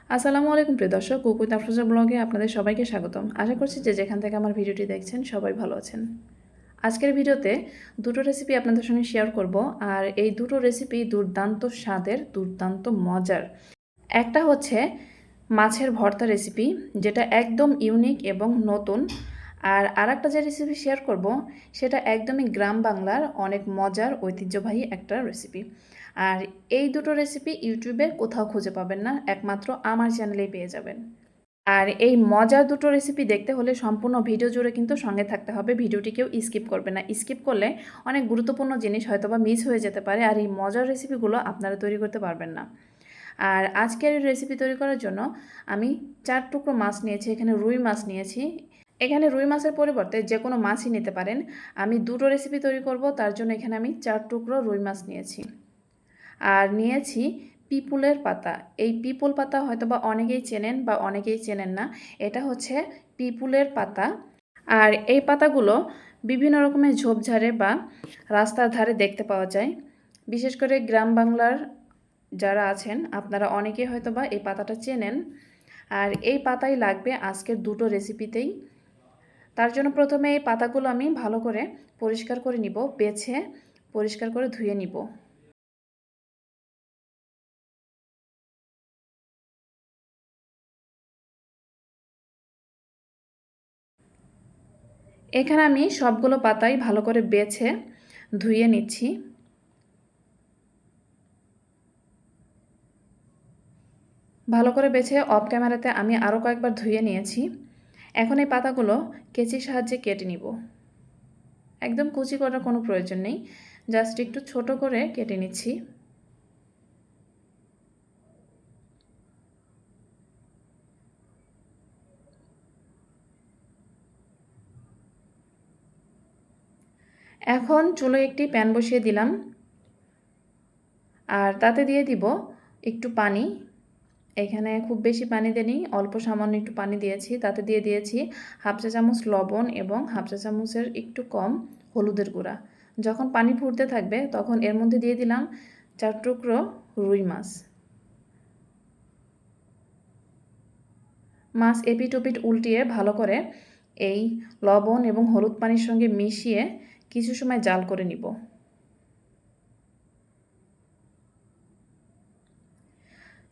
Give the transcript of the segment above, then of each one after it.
আসসালামু আলাইকুম প্রিয় দর্শক, কুক উইথ আফরোজা ব্লগে আপনাদের সবাইকে স্বাগতম। আশা করছি যে যেখান থেকে আমার ভিডিওটি দেখছেন সবাই ভালো আছেন। আজকের ভিডিওতে দুটো রেসিপি আপনাদের সঙ্গে শেয়ার করব, আর এই দুটো রেসিপি দুর্দান্ত স্বাদের, দুর্দান্ত মজার। একটা হচ্ছে মাছের ভর্তা রেসিপি, যেটা একদম ইউনিক এবং নতুন। আর আরেকটা যে রেসিপি শেয়ার করব সেটা একদমই গ্রাম বাংলার অনেক মজার ঐতিহ্যবাহী একটা রেসিপি। আর এই দুটো রেসিপি ইউটিউবে কোথাও খুঁজে পাবেন না, একমাত্র আমার চ্যানেলেই পেয়ে যাবেন। আর এই মজার দুটো রেসিপি দেখতে হলে সম্পূর্ণ ভিডিও জুড়ে কিন্তু সঙ্গে থাকতে হবে, ভিডিওটি কেউ স্কিপ করবে না। স্কিপ করলে অনেক গুরুত্বপূর্ণ জিনিস হয়তোবা মিস হয়ে যেতে পারে, আর এই মজার রেসিপিগুলো আপনারা তৈরি করতে পারবেন না। আর আজকের রেসিপি তৈরি করার জন্য আমি 4 টুকরো মাছ নিয়েছি। এখানে রুই মাছ নিয়েছি। এখানে রুই মাছের পরিবর্তে যে কোনো মাছই নিতে পারেন। আমি দুটো রেসিপি তৈরি করব, তার জন্য এখানে আমি 4 টুকরো রুই মাছ নিয়েছি। আর নিয়েছি পিপুলের পাতা। এই পিপুল পাতা হয়তোবা অনেকেই চেনেন বা অনেকেই চেনেন না। এটা হচ্ছে পিপুলের পাতা। আর এই পাতাগুলো বিভিন্ন রকমের ঝোপঝাড়ে বা রাস্তার ধারে দেখতে পাওয়া যায়। বিশেষ করে গ্রাম বাংলার যারা আছেন আপনারা অনেকেই হয়তোবা এই পাতাটা চেনেন। আর এই পাতাই লাগবে আজকের দুটো রেসিপিতেই। তার জন্য প্রথমে এই পাতাগুলো আমি ভালো করে পরিষ্কার করে নিব, বেছে পরিষ্কার করে ধুয়ে নিব। এখানে আমি সবগুলো পাতাই ভালো করে বেছে ধুয়ে নিচ্ছি। ভালো করে বেছে অফ ক্যামেরাতে আমি আরও কয়েকবার ধুয়ে নিয়েছি। এখন এই পাতাগুলো কেচির সাহায্যে কেটে নিব। একদম কুচি করার কোনো প্রয়োজন নেই, জাস্ট একটু ছোট করে কেটে নিচ্ছি। এখন চুলোয় একটি প্যান বসিয়ে দিলাম, আর তাতে দিয়ে দিব একটু পানি। এখানে খুব বেশি পানি দেনি, অল্প সামান্য একটু পানি দিয়েছি। তাতে দিয়ে দিয়েছি হাফ চা চামচ লবণ এবং হাফ চা চামচের একটু কম হলুদের গুঁড়া। যখন পানি ফুটতে থাকবে তখন এর মধ্যে দিয়ে দিলাম 4 টুকরো রুই মাছ। মাছ এপিট ওপিট উল্টিয়ে ভালো করে এই লবণ এবং হলুদ পানির সঙ্গে মিশিয়ে কিছু সময় জাল করে নিব।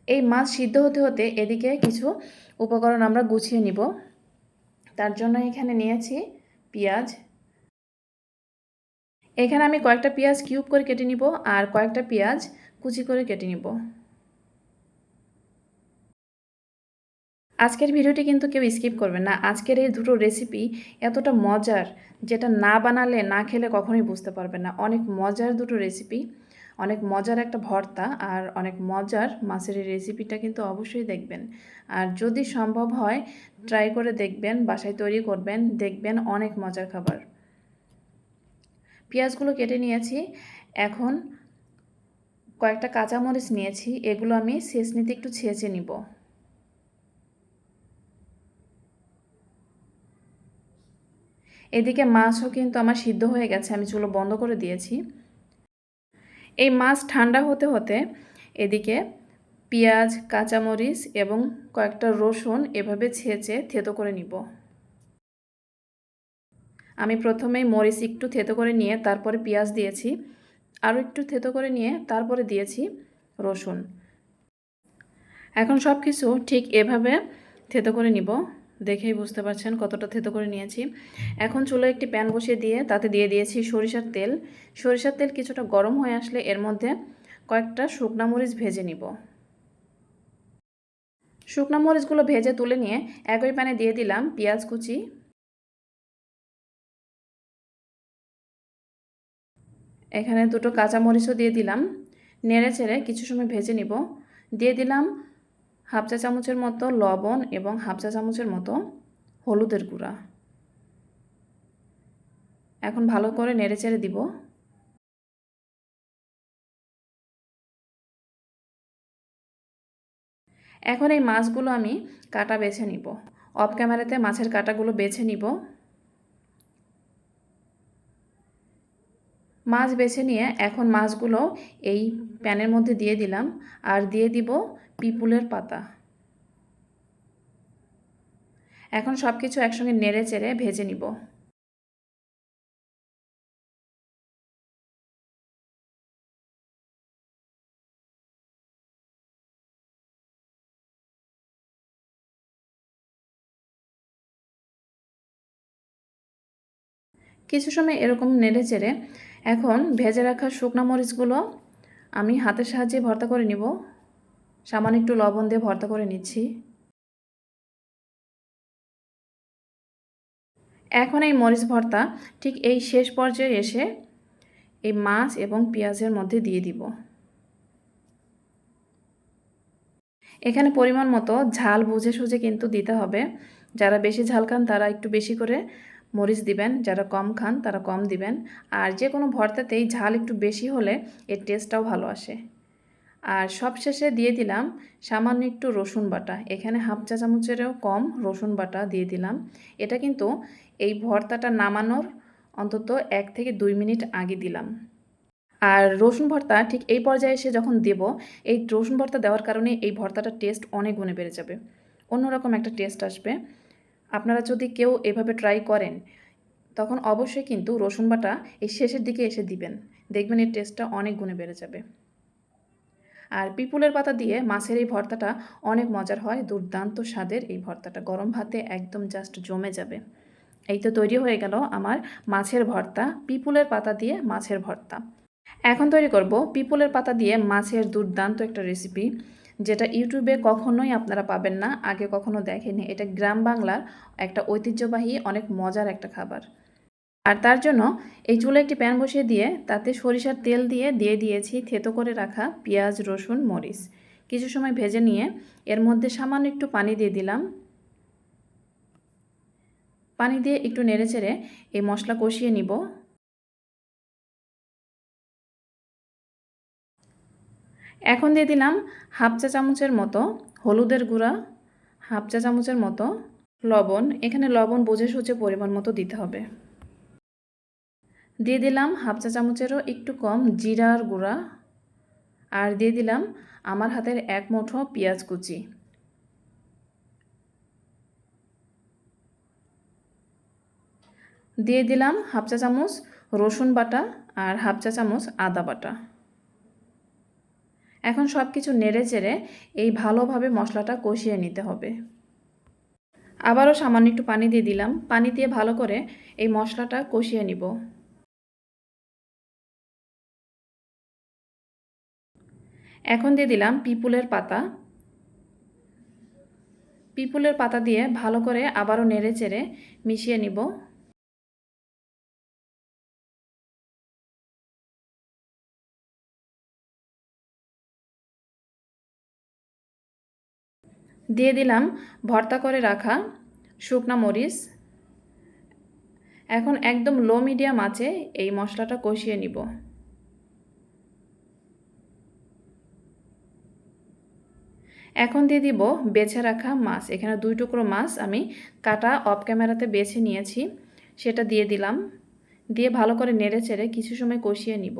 এই মাছ সিদ্ধ হতে হতে এদিকে কিছু উপকরণ আমরা গুছিয়ে নিব। তার জন্য এখানে নিয়েছি পেঁয়াজ। এখানে আমি কয়েকটা পেঁয়াজ কিউব করে কেটে নিব, আর কয়েকটা পেঁয়াজ কুচি করে কেটে নিব। আজকের ভিডিওটি কিন্তু কেউ স্কিপ করবেন না। আজকের এই দুটো রেসিপি এতটা মজার, যেটা না বানালে না খেলে কখনোই বুঝতে পারবেন না। অনেক মজার দুটো রেসিপি, অনেক মজার একটা ভর্তা, আর অনেক মজার মাছের এই রেসিপিটা কিন্তু অবশ্যই দেখবেন। আর যদি সম্ভব হয় ট্রাই করে দেখবেন, বাসায় তৈরি করবেন, দেখবেন অনেক মজার খাবার। পেঁয়াজগুলো কেটে নিয়েছি। এখন কয়েকটা কাঁচামরিচ নিয়েছি, এগুলো আমি ছেঁচনিতে একটু ছেঁচে নিব। এদিকে মাছও কিন্তু আমার সিদ্ধ হয়ে গেছে, আমি চুলো বন্ধ করে দিয়েছি। এই মাছ ঠান্ডা হতে হতে এদিকে পেঁয়াজ, কাঁচামরিচ এবং কয়েকটা রসুন এভাবে ছেঁচে থেতো করে নিব। আমি প্রথমেই মরিচ একটু থেতো করে নিয়ে তারপরে পেঁয়াজ দিয়েছি, আরও একটু থেতো করে নিয়ে তারপরে দিয়েছি রসুন। এখন সব কিছু ঠিক এভাবে থেতো করে নিব। দেখেই বুঝতে পারছেন কতটা থেতো করে নিয়েছি। এখন চুলায় একটি প্যান বসিয়ে দিয়ে তাতে দিয়ে দিয়েছি সরিষার তেল। সরিষার তেল কিছুটা গরম হয়ে আসলে এর মধ্যে কয়েকটা শুকনা মরিচ ভেজে নিব। শুকনা মরিচগুলো ভেজে তুলে নিয়ে একই প্যানে দিয়ে দিলাম পেঁয়াজ কুচি। এখানে দুটো কাঁচা মরিচও দিয়ে দিলাম। নেড়ে চেড়ে কিছু সময় ভেজে নিব। দিয়ে দিলাম হাফ চা চামচের মতো লবণ এবং হাফ চা চামচের মতো হলুদের গুঁড়া। এখন ভালো করে নেড়ে চেড়ে দিব। এখন এই মাছগুলো আমি কাটা বেছে নিব। অফ ক্যামেরাতে মাছের কাটাগুলো বেছে নিব। মাছ বেছে নিয়ে এখন মাছগুলো এই প্যানের মধ্যে দিয়ে দিলাম, আর দিয়ে দিব পিপুলের পাতা। এখন সব কিছু একসঙ্গে নেড়ে চেড়ে ভেজে নিব। কিছু সময় এরকম নেড়ে চেড়ে এখন ভেজে রাখা শুকনা মরিচগুলো আমি হাতের সাহায্যে ভর্তা করে নিব। সামান্য একটু লবণ দিয়ে ভর্তা করে নিচ্ছি। এখন এই মরিচ ভর্তা ঠিক এই শেষ পর্যায়ে এসে এই মাছ এবং পেঁয়াজের মধ্যে দিয়ে দিব। এখানে পরিমাণ মতো ঝাল বুঝে সুঝে কিন্তু দিতে হবে। যারা বেশি ঝাল খান তারা একটু বেশি করে মরিচ দিবেন, যারা কম খান তারা কম দিবেন। আর যে কোনো ভর্তাতেই ঝাল একটু বেশি হলে এর টেস্টটাও ভালো আসে। আর সবশেষে দিয়ে দিলাম সামান্য একটু রসুন বাটা। এখানে হাফ চা চামচেরও কম রসুন বাটা দিয়ে দিলাম। এটা কিন্তু এই ভর্তাটা নামানোর অন্তত 1 থেকে 2 মিনিট আগে দিলাম। আর রসুন ভর্তা ঠিক এই পর্যায়ে এসে যখন দেব, এই রসুন ভর্তা দেওয়ার কারণে এই ভর্তাটার টেস্ট অনেক গুণে বেড়ে যাবে। অন্যরকম একটা টেস্ট আসবে। আপনারা যদি কেউ এভাবে ট্রাই করেন, তখন অবশ্যই কিন্তু রসুন বাটা এই শেষের দিকে এসে দিবেন। দেখবেন এর টেস্টটা অনেক গুণে বেড়ে যাবে। আর পিপুলের পাতা দিয়ে মাছের এই ভর্তাটা অনেক মজার হয়, দুর্দান্ত স্বাদের এই ভর্তাটা গরম ভাতে একদম জাস্ট জমে যাবে। এই তো তৈরি হয়ে গেল আমার মাছের ভর্তা, পিপুলের পাতা দিয়ে মাছের ভর্তা। এখন তৈরি করব পিপুলের পাতা দিয়ে মাছের দুর্দান্ত একটা রেসিপি, যেটা ইউটিউবে কখনোই আপনারা পাবেন না, আগে কখনো দেখেনি। এটা গ্রাম বাংলার একটা ঐতিহ্যবাহী অনেক মজার একটা খাবার। আর তার জন্য এই চুলে একটি প্যান বসিয়ে দিয়ে তাতে সরিষার তেল দিয়ে দিয়েছি থেতো করে রাখা পেঁয়াজ, রসুন, মরিচ। কিছু সময় ভেজে নিয়ে এর মধ্যে সামান্য একটু পানি দিয়ে দিলাম। পানি দিয়ে একটু নেড়েচেড়ে এই মশলা কষিয়ে নিব। এখন দিয়ে দিলাম হাফ চা চামচের মতো হলুদের গুঁড়া, হাফ চা চামচের মতো লবণ। এখানে লবণ বুঝে সুঝে পরিমাণ মতো দিতে হবে। দিয়ে দিলাম হাফ চা চামচেরও একটু কম জিরার গুঁড়া। আর দিয়ে দিলাম আমার হাতের 1 মুঠো পেঁয়াজ কুচি। দিয়ে দিলাম হাফ চা চামচ রসুন বাটা আর হাফ চা চামচ আদা বাটা। এখন সব কিছু নেড়ে চেড়ে এই ভালোভাবে মশলাটা কষিয়ে নিতে হবে। আবারও সামান্য একটু পানি দিয়ে দিলাম। পানি দিয়ে ভালো করে এই মশলাটা কষিয়ে নিব। এখন দিয়ে দিলাম পিপুলের পাতা। পিপুলের পাতা দিয়ে ভালো করে আবারও নেড়ে চেড়ে মিশিয়ে নিব। দিয়ে দিলাম ভর্তা করে রাখা শুকনা মরিচ। এখন একদম লো মিডিয়াম আঁচে এই মশলাটা কষিয়ে নিব। এখন দিয়ে দিব বেছে রাখা মাছ। এখানে 2 টুকরো মাছ আমি কাটা অফ ক্যামেরাতে বেছে নিয়েছি, সেটা দিয়ে দিলাম। দিয়ে ভালো করে নেড়ে চেড়ে কিছু সময় কষিয়ে নিব।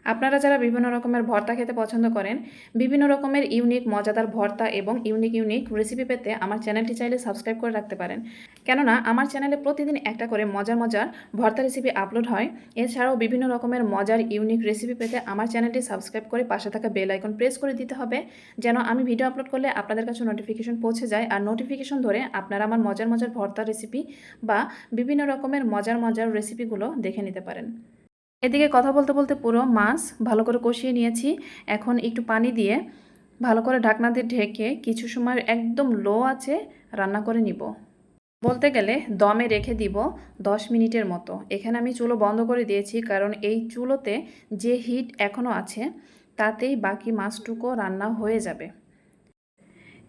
আপনারা যারা বিভিন্ন রকমের ভর্তা খেতে পছন্দ করেন, বিভিন্ন রকমের ইউনিক মজাদার ভর্তা এবং ইউনিক রেসিপি পেতে আমার চ্যানেলটি চাইলে সাবস্ক্রাইব করে রাখতে পারেন। কেননা আমার চ্যানেলে প্রতিদিন একটা করে মজার ভর্তা রেসিপি আপলোড হয়। এছাড়াও বিভিন্ন রকমের মজার ইউনিক রেসিপি পেতে আমার চ্যানেলটি সাবস্ক্রাইব করে পাশে থাকা বেল আইকন প্রেস করে দিতে হবে, যেন আমি ভিডিও আপলোড করলে আপনাদের কাছে নোটিফিকেশন পৌঁছে যায়। আর নোটিফিকেশন ধরে আপনারা আমার মজার ভর্তা রেসিপি বা বিভিন্ন রকমের মজার রেসিপিগুলো দেখে নিতে পারেন। এদিকে কথা বলতে বলতে পুরো মাছ ভালো করে কষিয়ে নিয়েছি। এখন একটু পানি দিয়ে ভালো করে ঢাকনা দিয়ে ঢেকে কিছু সময় একদম লো আঁচে রান্না করে নিব। বলতে গেলে দমে রেখে দিব 10 মিনিটের মতো। এখানে আমি চুলো বন্ধ করে দিয়েছি, কারণ এই চুলোতে যে হিট এখনও আছে তাতেই বাকি মাছটুকু রান্না হয়ে যাবে।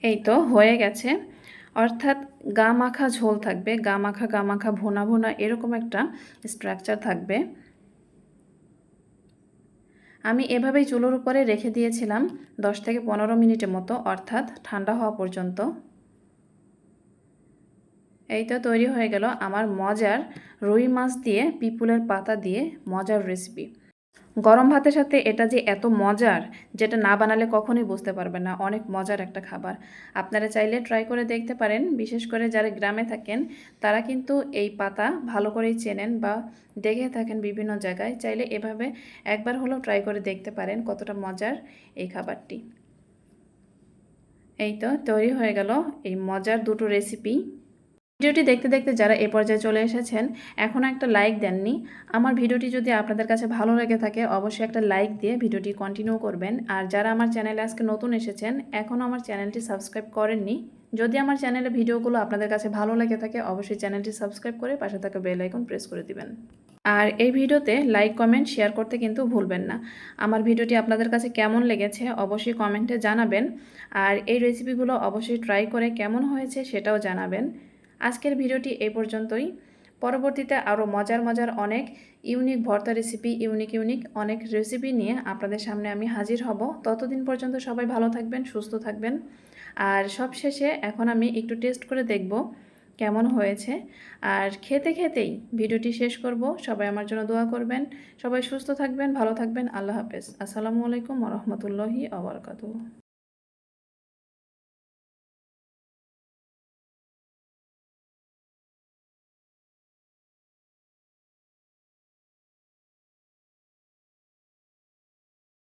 এই তো হয়ে গেছে, অর্থাৎ গা মাখা ঝোল থাকবে, গা মাখা ভোনা এরকম একটা স্ট্রাকচার থাকবে। আমি এভাবেই চুলোর উপরে রেখে দিয়েছিলাম 10 থেকে 15 মিনিটের মতো, অর্থাৎ ঠান্ডা হওয়া পর্যন্ত। এই তো তৈরি হয়ে গেল আমার মজার রুই মাছ দিয়ে পিপুলের পাতা দিয়ে মজার রেসিপি। গরম ভাতের সাথে এটা যে এত মজার, যেটা না বানালে কখনোই বুঝতে পারবেন না। অনেক মজার একটা খাবার। আপনারা চাইলে ট্রাই করে দেখতে পারেন। বিশেষ করে যারা গ্রামে থাকেন তারা কিন্তু এই পাতা ভালো করেই চেনেন বা দেখে থাকেন বিভিন্ন জায়গায়। চাইলে এভাবে একবার হলেও ট্রাই করে দেখতে পারেন কতটা মজার এই খাবারটি। এই তো তৈরি হয়ে গেল এই মজার দুটো রেসিপি। ভিডিওটি দেখতে দেখতে যারা এ পর্যায়ে চলে এসেছেন এখনও একটা লাইক দেননি, আমার ভিডিওটি যদি আপনাদের কাছে ভালো লেগে থাকে অবশ্যই একটা লাইক দিয়ে ভিডিওটি কন্টিনিউ করবেন। আর যারা আমার চ্যানেলে আজকে নতুন এসেছেন এখনও আমার চ্যানেলটি সাবস্ক্রাইব করেননি, যদি আমার চ্যানেলে ভিডিওগুলো আপনাদের কাছে ভালো লেগে থাকে অবশ্যই চ্যানেলটি সাবস্ক্রাইব করে পাশে থাকা বেল আইকন প্রেস করে দিবেন। আর এই ভিডিওতে লাইক কমেন্ট শেয়ার করতে কিন্তু ভুলবেন না। আমার ভিডিওটি আপনাদের কাছে কেমন লেগেছে অবশ্যই কমেন্টে জানাবেন। আর এই রেসিপিগুলো অবশ্যই ট্রাই করে কেমন হয়েছে সেটাও জানাবেন। আজকের ভিডিওটি এই পর্যন্তই। পরবর্তীতে আরও মজার মজার অনেক ইউনিক ভর্তা রেসিপি, ইউনিক অনেক রেসিপি নিয়ে আপনাদের সামনে আমি হাজির হব। ততদিন পর্যন্ত সবাই ভালো থাকবেন, সুস্থ থাকবেন। আর সবশেষে এখন আমি একটু টেস্ট করে দেখব কেমন হয়েছে। আর খেতে খেতেই ভিডিওটি শেষ করব। সবাই আমার জন্য দোয়া করবেন। সবাই সুস্থ থাকবেন, ভালো থাকবেন। আল্লাহ হাফেজ। আসসালামু আলাইকুম ওয়া রাহমাতুল্লাহি ওয়া বারাকাতুহু।